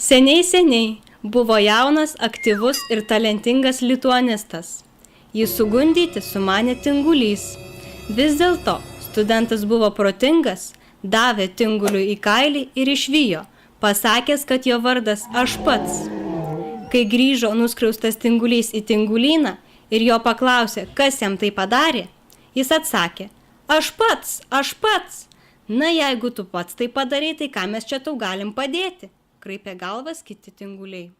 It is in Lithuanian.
Seniai buvo jaunas, aktyvus ir talentingas lituanistas. Jį sugundyti sumanė Tingulys. Vis dėlto studentas buvo protingas, davė Tinguliui į kailį ir išvijo, pasakęs, kad jo vardas Aš pats. Kai grįžo nuskriaustas Tingulys į Tingulyną ir jo paklausė, kas jam tai padarė, jis atsakė, Aš pats. Na, jeigu tu pats tai padarai, tai ką mes čia tau galim padėti? Kraipė galvas kiti tinguliai.